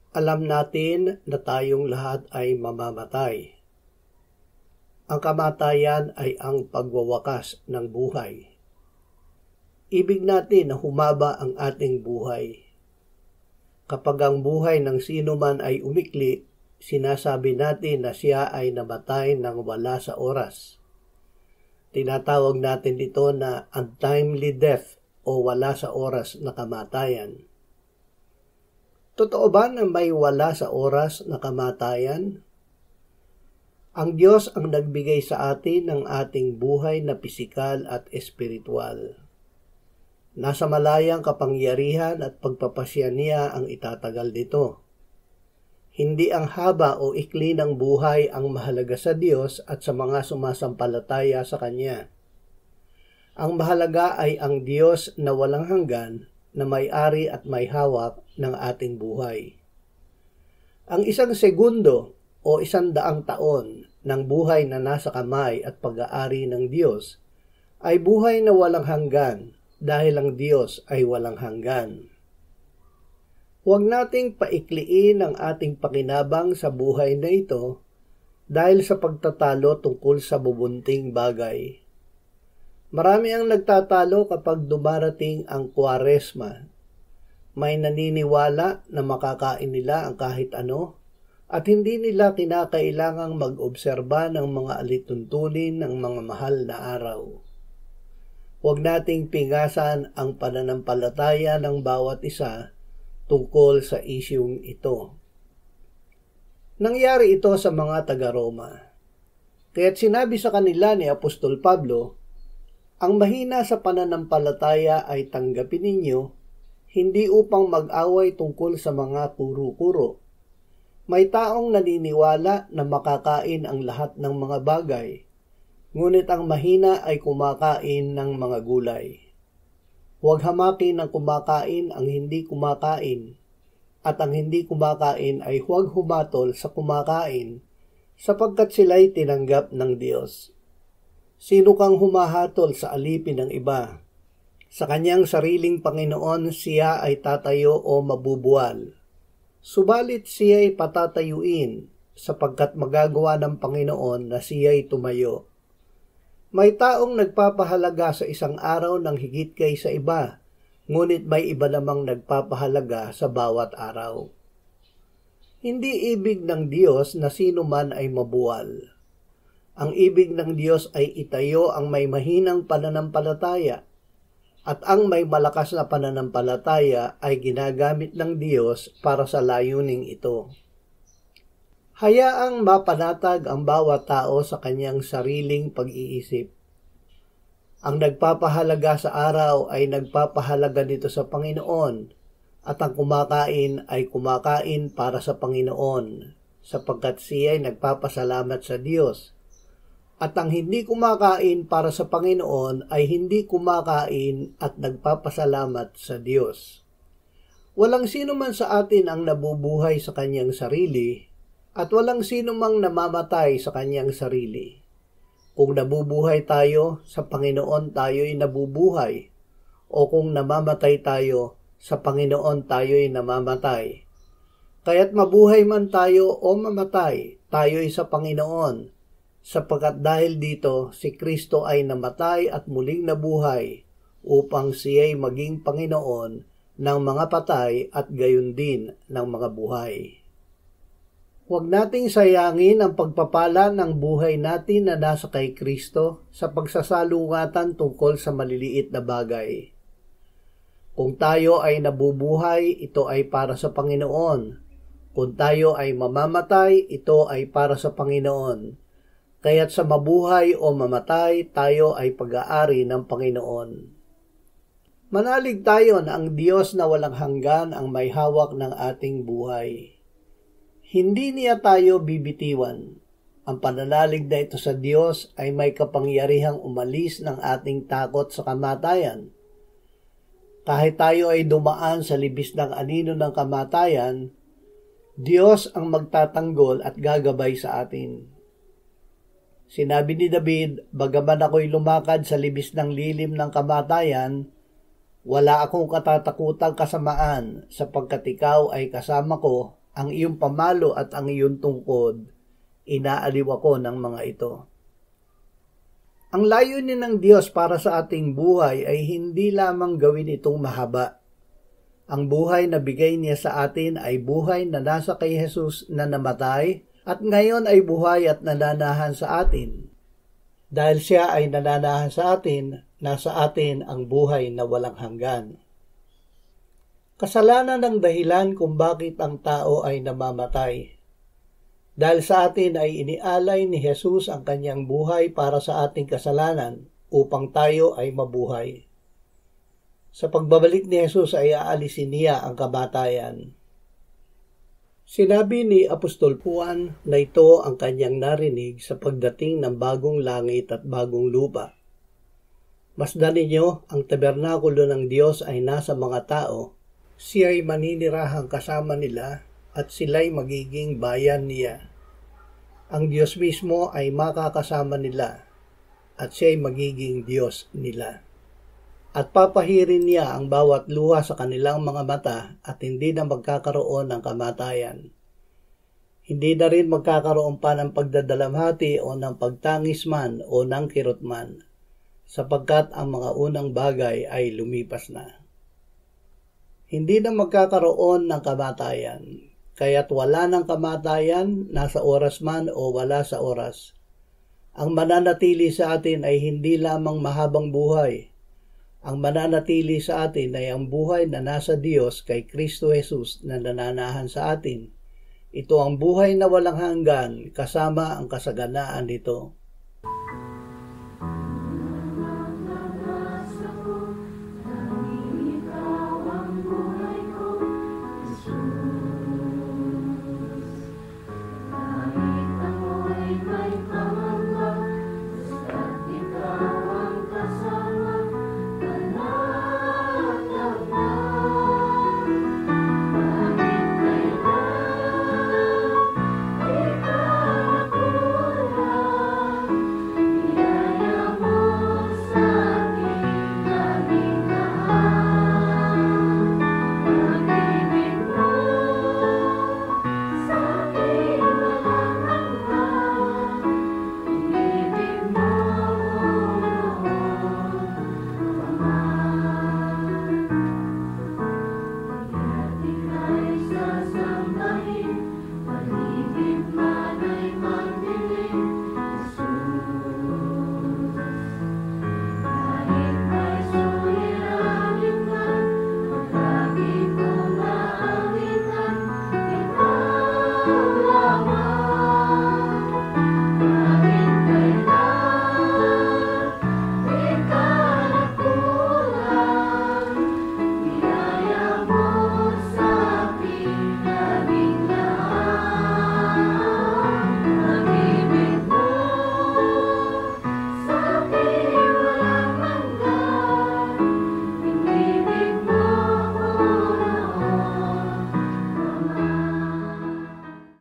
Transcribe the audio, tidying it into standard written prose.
Alam natin na tayong lahat ay mamamatay. Ang kamatayan ay ang pagwawakas ng buhay. Ibig natin na humaba ang ating buhay. Kapag ang buhay ng sino man ay umikli, sinasabi natin na siya ay namatay nang wala sa oras. Tinatawag natin ito na untimely death o wala sa oras na kamatayan. Totoo ba na may wala sa oras na kamatayan? Ang Diyos ang nagbigay sa atin ng ating buhay na pisikal at espiritual. Nasa malayang kapangyarihan at pagpapasya niya ang itatagal nito. Hindi ang haba o ikli ng buhay ang mahalaga sa Diyos at sa mga sumasampalataya sa Kanya. Ang mahalaga ay ang Diyos na walang hanggan, na may-ari at may hawak ng ating buhay. Ang 1 segundo o 100 taon ng buhay na nasa kamay at pag-aari ng Diyos ay buhay na walang hanggan dahil ang Diyos ay walang hanggan. Huwag nating paikliin ang ating pakinabang sa buhay na ito dahil sa pagtatalo tungkol sa bubunting bagay. Marami ang nagtatalo kapag dumarating ang Kwaresma. May naniniwala na makakain nila ang kahit ano at hindi nila kinakailangang mag-obserba ng mga alituntunin ng mga mahal na araw. Huwag nating pingasan ang pananampalataya ng bawat isa tungkol sa isyung ito. Nangyari ito sa mga taga-Roma. Kaya't sinabi sa kanila ni Apostol Pablo, ang mahina sa pananampalataya ay tanggapin ninyo, hindi upang mag-away tungkol sa mga kuro-kuro. May taong naniniwala na makakain ang lahat ng mga bagay, ngunit ang mahina ay kumakain ng mga gulay. Huwag hamakin ng kumakain ang hindi kumakain, at ang hindi kumakain ay huwag humatol sa kumakain, sapagkat sila'y tinanggap ng Diyos. Sino kang humahatol sa alipin ng iba? Sa kanyang sariling Panginoon siya ay tatayo o mabubuwal. Subalit siya ay patatayuin, sapagkat magagawa ng Panginoon na siya ay tumayo. May taong nagpapahalaga sa isang araw ng higit kaysa iba, ngunit may iba namang nagpapahalaga sa bawat araw. Hindi ibig ng Diyos na sino man ay mabuwal. Ang ibig ng Diyos ay itayo ang may mahinang pananampalataya, at ang may malakas na pananampalataya ay ginagamit ng Diyos para sa layuning ito. Hayaang mapanatag ang bawat tao sa kanyang sariling pag-iisip. Ang nagpapahalaga sa araw ay nagpapahalaga dito sa Panginoon, at ang kumakain ay kumakain para sa Panginoon, sapagkat siya ay nagpapasalamat sa Diyos. At ang hindi kumakain para sa Panginoon ay hindi kumakain at nagpapasalamat sa Diyos. Walang sino man sa atin ang nabubuhay sa kanyang sarili, at walang sino mang namamatay sa kanyang sarili. Kung nabubuhay tayo, sa Panginoon tayo'y nabubuhay, o kung namamatay tayo, sa Panginoon tayo'y namamatay. Kaya't mabuhay man tayo o mamatay, tayo'y sa Panginoon, sapagkat dahil dito si Kristo ay namatay at muling nabuhay upang siya'y maging Panginoon ng mga patay at gayon din ng mga buhay. Huwag nating sayangin ang pagpapala ng buhay natin na nasa kay Kristo sa pagsasalungatan tungkol sa maliliit na bagay. Kung tayo ay nabubuhay, ito ay para sa Panginoon. Kung tayo ay mamamatay, ito ay para sa Panginoon. Kaya't sa mabuhay o mamatay, tayo ay pag-aari ng Panginoon. Manalig tayo na ang Diyos na walang hanggan ang may hawak ng ating buhay. Hindi niya tayo bibitiwan. Ang pananalig na ito sa Diyos ay may kapangyarihang umalis ng ating takot sa kamatayan. Kahit tayo ay dumaan sa libis ng anino ng kamatayan, Diyos ang magtatanggol at gagabay sa atin. Sinabi ni David, bagaman ako'y lumakad sa libis ng lilim ng kamatayan, wala akong katatakutang kasamaan sapagkat ikaw ay kasama ko ang iyong pamalo at ang iyong tungkod, inaaliw ako ng mga ito. Ang layunin ng Diyos para sa ating buhay ay hindi lamang gawin itong mahaba. Ang buhay na bigay niya sa atin ay buhay na nasa kay Jesus na namatay at ngayon ay buhay at nananahan sa atin. Dahil siya ay nananahan sa atin, nasa atin ang buhay na walang hanggan. Kasalanan ang dahilan kung bakit ang tao ay namamatay. Dahil sa atin ay inialay ni Jesus ang kanyang buhay para sa ating kasalanan upang tayo ay mabuhay. Sa pagbabalik ni Jesus ay aalisin niya ang kamatayan. Sinabi ni Apostol Juan na ito ang kanyang narinig sa pagdating ng bagong langit at bagong lupa. Masdan ninyo, ang tabernakulo ng Diyos ay nasa mga tao, siya ay maninirahang kasama nila at sila'y magiging bayan niya. Ang Diyos mismo ay makakasama nila at siya'y magiging Diyos nila. At papahirin niya ang bawat luha sa kanilang mga mata at hindi na magkakaroon ng kamatayan. Hindi na rin magkakaroon pa ng pagdadalamhati o ng pagtangis man o ng kirot man, sapagkat ang mga unang bagay ay lumipas na. Hindi na magkakaroon ng kamatayan, kaya't wala ng kamatayan, nasa oras man o wala sa oras. Ang mananatili sa atin ay hindi lamang mahabang buhay. Ang mananatili sa atin ay ang buhay na nasa Diyos kay Kristo Jesus na nananahan sa atin. Ito ang buhay na walang hanggan kasama ang kasaganaan nito.